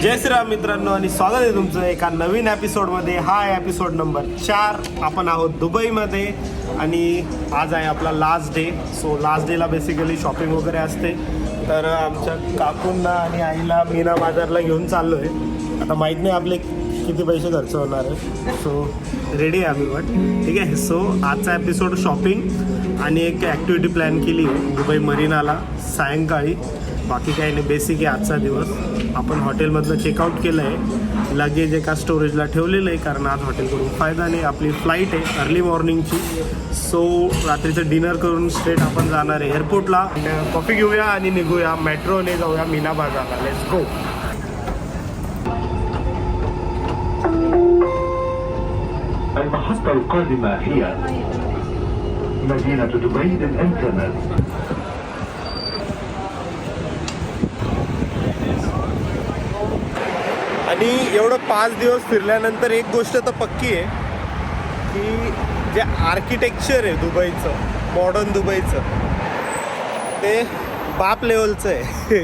जय श्रीराम मित्रांनो आणि स्वागत आहे तुमचं एका नवीन एपिसोडमध्ये. हा एपिसोड नंबर 4. आपण आहोत दुबईमध्ये आणि आज आहे आपला लास्ट डे. सो लास्ट डेला बेसिकली शॉपिंग वगैरे असते. तर आमच्या काकूंना आणि आईला मीना बाजारला घेऊन चाललो आहे. आता माहीत नाही आपले किती पैसे खर्च होणार आहे. सो रेडी आहे आम्ही पण. ठीक आहे. सो आजचा एपिसोड शॉपिंग आणि एक ॲक्टिव्हिटी प्लॅन केली आहे दुबई मरीनाला सायंकाळी. बाकी काही नाही, बेसिक आहे आजचा दिवस. आपण हॉटेलमधनं चेकआउट केलं आहे. लगेज एका स्टोरेजला ठेवलेलं आहे कारण आज हॉटेलकडून फायदा नाही. आपली फ्लाईट आहे अर्ली मॉर्निंगची. सो रात्रीचं डिनर करून स्ट्रेट आपण जाणार आहे एअरपोर्टला. कॉफी घेऊया आणि निघूया. मेट्रोने जाऊया मीना बाजारला. Let's go. المحطة القادمة هي مدينة دبي للإنترنت. आणि एवढं 5 दिवस फिरल्यानंतर एक गोष्ट तर पक्की आहे की जे आर्किटेक्चर आहे दुबईचं, मॉडर्न दुबईचं, ते बाप लेवलचं आहे.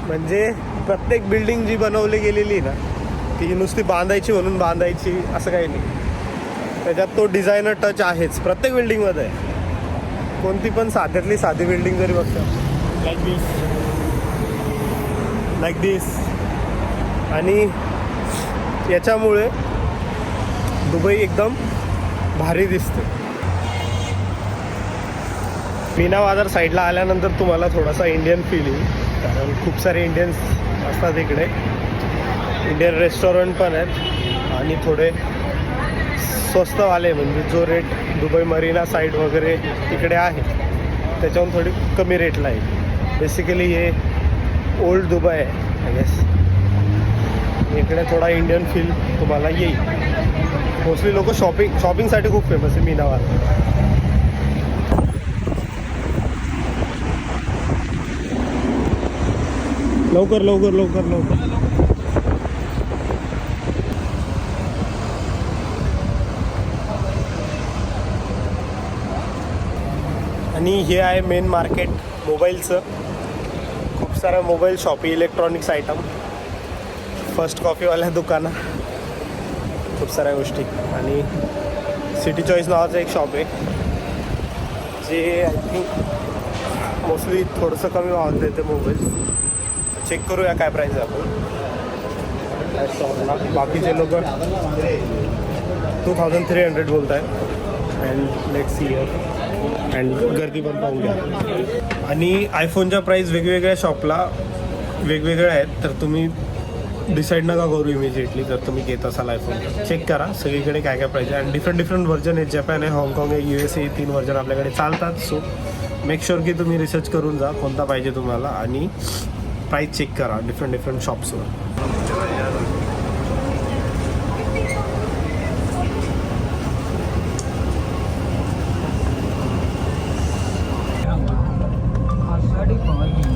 म्हणजे प्रत्येक बिल्डिंग जी बनवली गेलेली ना ती नुसती बांधायची म्हणून बांधायची असं काही नाही. त्याच्यात तो डिझायनर टच आहेच प्रत्येक बिल्डिंगमध्ये आहे. कोणती पण साध्यातली साधी बिल्डिंग जरी बघता लाईक दिस आणि याच्यामुळे दुबई एकदम भारी दिसते. मीना बाजार साईडला आल्यानंतर तुम्हाला थोडासा इंडियन फील येईल कारण खूप सारे इंडियन्स असतात इकडे. इंडियन रेस्टॉरंट पण आहेत आणि थोडे स्वस्तवाले, म्हणजे जो रेट दुबई मरीना साईड वगैरे इकडे आहे त्याच्याहून थोडी कमी रेटला आहे. बेसिकली हे ओल्ड दुबई आहे आय गेस. इकडे थोडा इंडियन फील तुम्हाला येईल. मोस्टली लोक शॉपिंगसाठी खूप फेमस आहे मीना बाजार. लवकर लवकर लवकर लवकर. आणि हे आहे मेन मार्केट मोबाईलचं. खूप सारं mobile shoppe, electronics item, first कॉफीवाल्या दुकानं, खूप साऱ्या गोष्टी. आणि सिटी चॉईस नावाचं एक शॉप आहे जे आय थिंक मोस्टली थोडंसं कमी भावात देते मोबाईल. चेक करूया काय प्राईस आहे आपण. बाकीचे लोक 2300 बोलत आहे. And let's see here. And गर्दी पण पाहून घ्या. आणि आयफोनच्या प्राईस वेगवेगळ्या शॉपला वेगवेगळ्या आहेत. तर तुम्ही डिसाईड नका करू इमिजिएटली. जर तुम्ही घेत असाल आयफोन चेक करा सगळीकडे काय काय प्राईस आहे. आणि डिफरंट व्हर्जन आहेत. जपान आहे, हाँगकाँग आहे, USA आहे. 3 व्हर्जन आपल्याकडे चालतात. सो मेक शुअर की तुम्ही रिसर्च करून जा कोणता पाहिजे तुम्हाला आणि प्राईस चेक करा डिफरंट शॉप्सवर.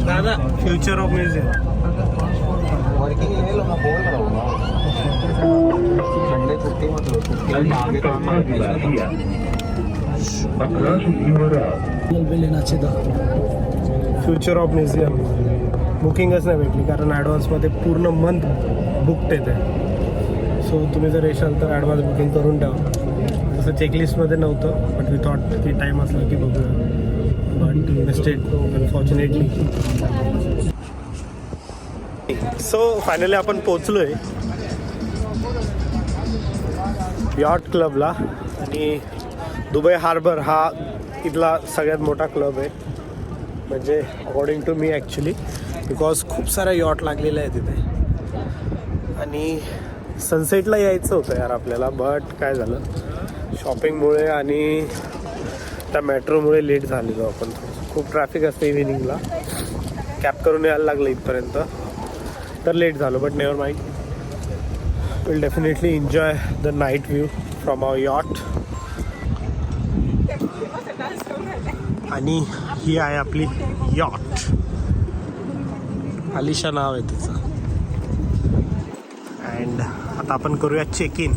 दादा फ्युचर ऑफ म्युझिक वर्किंग ले लो, मैं बोल रहा हूँ संडे छुट्टी मत लो. आगे काम फ्युचर ऑफ म्युझियम बुकिंगच नाही भेटली कारण ॲडव्हान्समध्ये पूर्ण मंथ बुकड येते. सो तुम्ही जर येशाल तर ॲडव्हान्स बुकिंग करून ठेवा. तसं चेकलिस्टमध्ये नव्हतं बट वी थॉट की टाईम असला की बघूया. But mistake unfortunately. So finally आपण पोचलो आहे यॉट क्लबला. आणि दुबई हार्बर हा इथला सगळ्यात मोठा क्लब आहे, म्हणजे according to me actually, because खूप साऱ्या यॉट लागलेल्या आहेत तिथे. आणि सनसेटला यायचं होतं यार आपल्याला, बट काय झालं शॉपिंगमुळे आणि त्या मेट्रोमुळे लेट झालेलो आपण. खूप ट्रॅफिक असते इव्हिनिंगला. कॅब करून यायला लागलं इथपर्यंत तर लेट झालो. But never mind, will definitely enjoy the night view from our yacht. आणि ही आहे आपली यॉट. अलिशा नाव आहे तिचं. अँड आता आपण करूया चेक इन.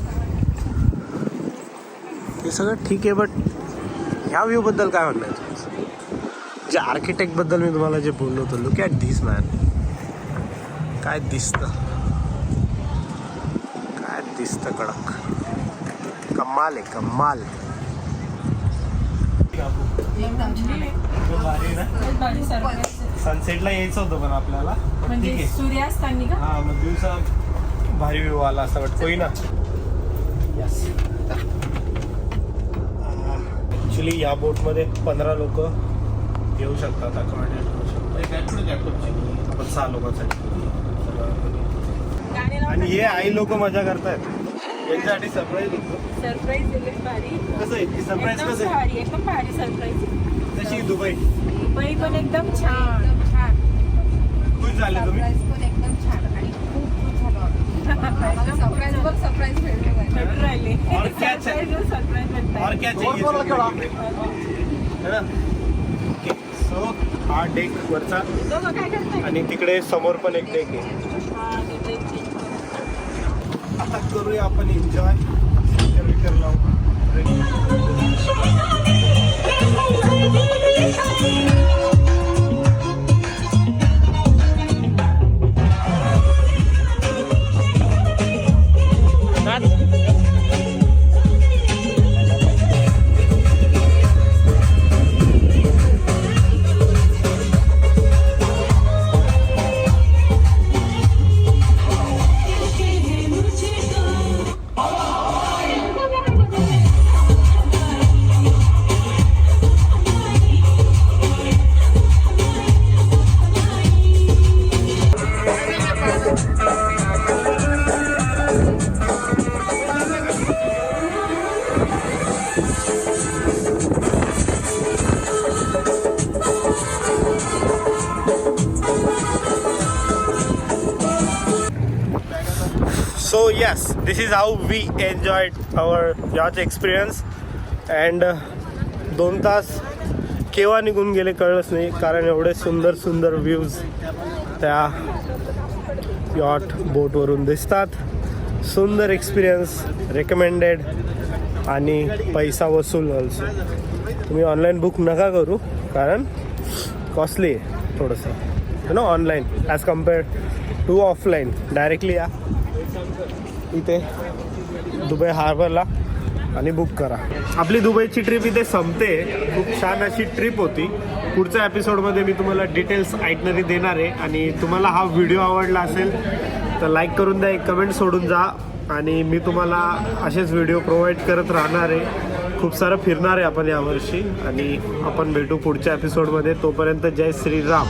हे सगळं ठीक आहे बट ह्या व्ह्यूबद्दल काय म्हणणं आहे तुमचं? जे आर्किटेक्टबद्दल मी तुम्हाला जे बोललो होतो, लुक ॲट धिस मॅन. काय दिसतं दिसतं कडक. कमाल आहे कमाल. सनसेटला यायचं होतं पण आपल्याला ठीक म्हणजे आहे. सूर्यास्तानी का? हा मग दिवसा भारी व्ह्यू आला असं वाटतोय ना. यस ॲक्च्युली या बोटमध्ये 15 लोक येऊ शकतात. अकॉर्डिंग करू शकतात आपण 6 लोकांसाठी. गाणी लावून आणि हे आई लोक मजा करतायत. यांच्यासाठी सरप्राईज होतो. सरप्राईज दिले भारी. कसं आहे सरप्राईज एकदम कसं आहे भारी, एकदम भारी सरप्राईज. तशी दुबई दुबई पण एकदम छान. खुश झाले तुम्ही. भेटून राहिले. और क्या चाहिए? सरप्राईज भेटताय. और क्या चाहिए है ना. ओके सो हा डेक वरचा दोघं काय करताय? आणि तिकडे समोर पण एक डेक आहे. हा, ते dress change करा. आता करूया आपण एन्जॉय. स्पीकर लावू. So yes, this is how we enjoyed our yacht experience and 2 तास केव्हा निघून गेले कळलंच नाही, कारण एवढे सुंदर सुंदर व्ह्यूज त्या यॉट बोटवरून दिसतात. सुंदर एक्सपिरियन्स, रेकमेंडेड आणि पैसा वसूल ऑल्सो. तुम्ही ऑनलाईन बुक नका करू कारण कॉस्टली आहे थोडंसं you know online as compare to offline. Directly या इथे दुबई हार्बरला आणि बुक करा. आपली दुबईची ट्रिप इथे संपते. खूप छान अशी ट्रिप होती. पुढच्या एपिसोडमध्ये मी तुम्हाला डिटेल्स आयटनरी देणार आहे. आणि तुम्हाला हा व्हिडिओ आवडला असेल तर लाईक करून द्या, एक कमेंट सोडून जा. आणि मी तुम्हाला असेच व्हिडिओ प्रोव्हाइड करत राहणार आहे. खूप सारं फिरणार आहे आपण यावर्षी आणि आपण भेटू पुढच्या एपिसोडमध्ये. तोपर्यंत जय श्रीराम.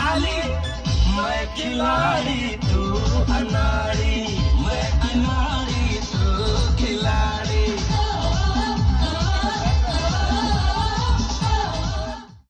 आली मैं खिलाड़ी तू अनाड़ी.